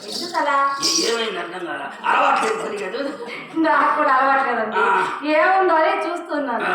ఎందుకలా ఏమైంది అర్థం కదా అలవాట్లేదు పని కదా నాకు కూడా అలవాటు కదండి ఏముందో అని చూస్తున్నాను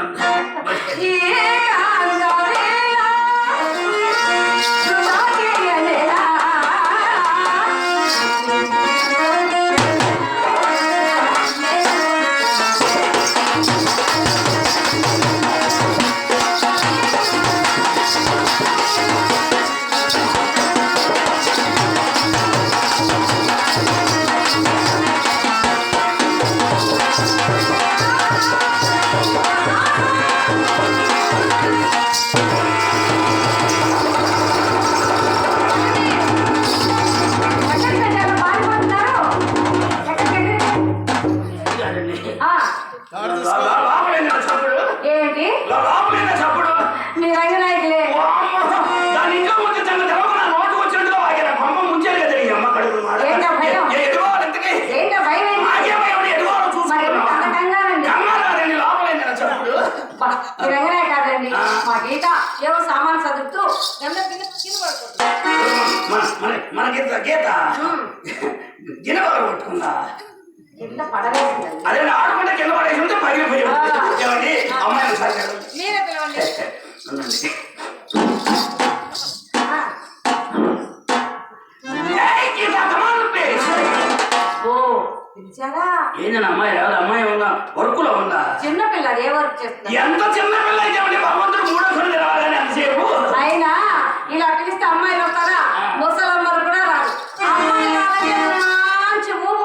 ఏవో సామాన్ చదువుతూ మన గీత గీత గిన్నె పగల కొట్టుకుందా కింద పడవేసిందండి అదే ఆడుకుంటే కింద పడేసి ఉంటే పగిలిపోయి ఏమండి అమ్మాయిని మీరే పిలవండి ఏంటన్నా అమ్మాయి రాదు అమ్మాయి ఉందా వర్కులో ఉందా చిన్నపిల్ల ఏ వర్క్ చేస్తున్నా ఎంత చిన్న పిల్ల అయితే భగవంతుడు మూడో కొన్ని రావాలని అంతసేపు అయినా ఇలా పిలిస్తే అమ్మాయిలు వస్తారా ముసలమ్మలు కూడా రాదు అమ్మాయి మంచి ఊపు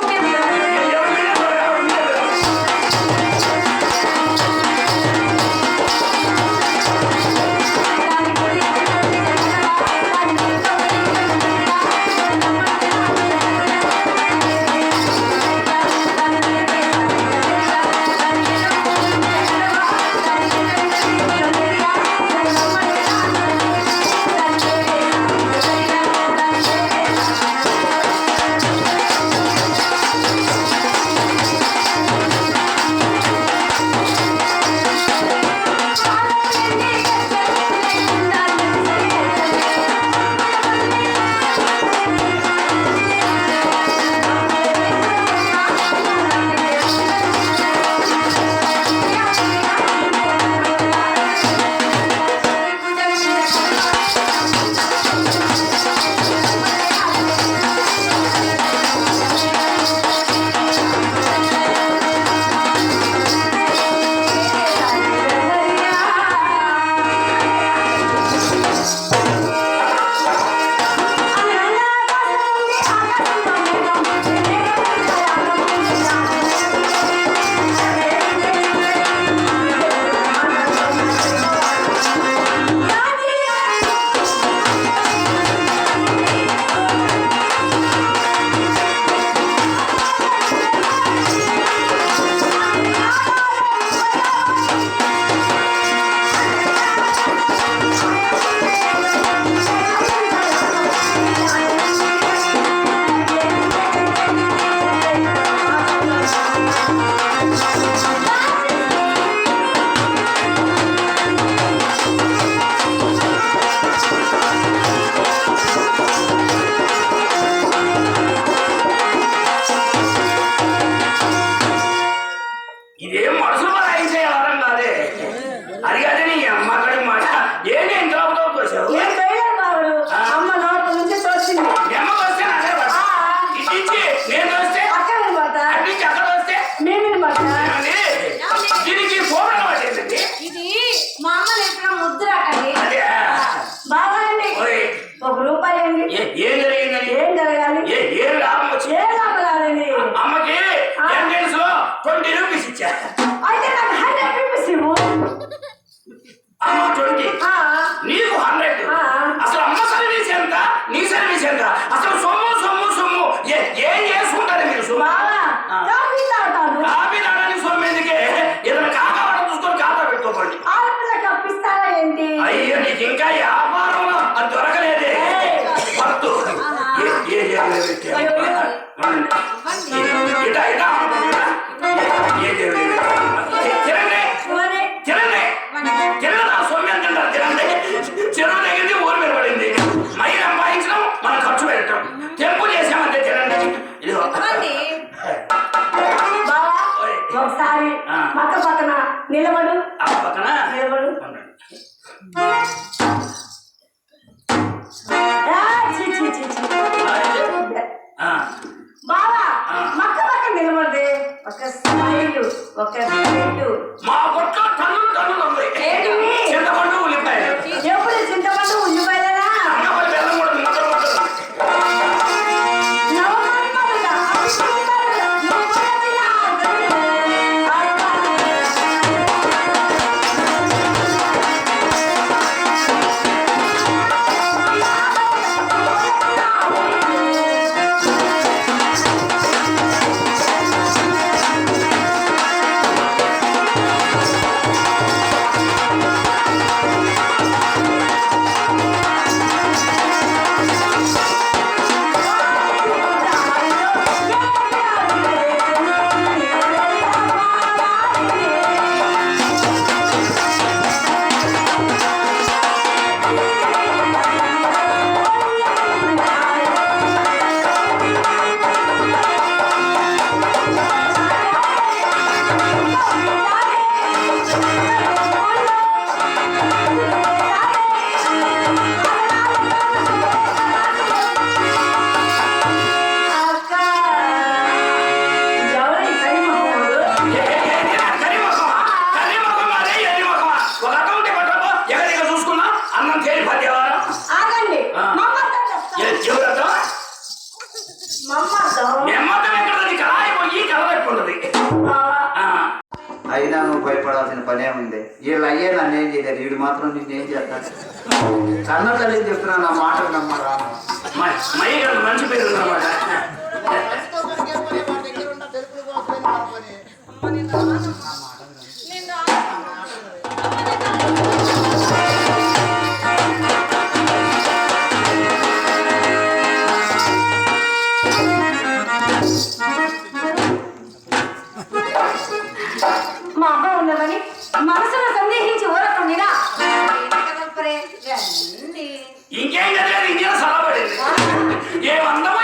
చెరువు దగ్గరికి ఊరు మీద పడింది. మై సంపాదించడం మనం ఖర్చు పెట్టడం. తెంపు చేసామంటే ఇవ్వండి. బావా ఓయ్. ఒకసారి ఆ. మక్క పక్కన నిలబడు. ఆ పక్కన నిలబడు. ఉండండి. ఆ, ఛీ, ఛీ, ఛీ, ఛీ. ఆ, బావా ఆ. మక్క పక్కన నిలబడి ఒక స్మైల్ ఒక స్మైల్. మా కొట్లో టన్నులు ఉంది. ఏంటి? చింతపండు ఉల్లిపాయలు ఎప్పుడు చింతపండు ఉల్లిపాయలేనా? అన్నపల్లి బెల్లం కూడా ఉంది. మొదలు మొదలు. అయినా నువ్వు భయపడాల్సిన పనే ఉంది. వీళ్ళు అయ్యే నన్ను ఏం చేయలేదు, వీడు మాత్రం నిన్నేం చేస్తాను. కన్న తల్లి చెప్తున్నా, నా మాటలు నమ్మరా. మంచి పేరు ఉన్నమాట. మా అమ్మ ఉన్నదని మనసులో సందేహించి ఓరకం మీద ఇంకేం చదివేది ఇంకేం సలహా పడింది. ఏ వందమో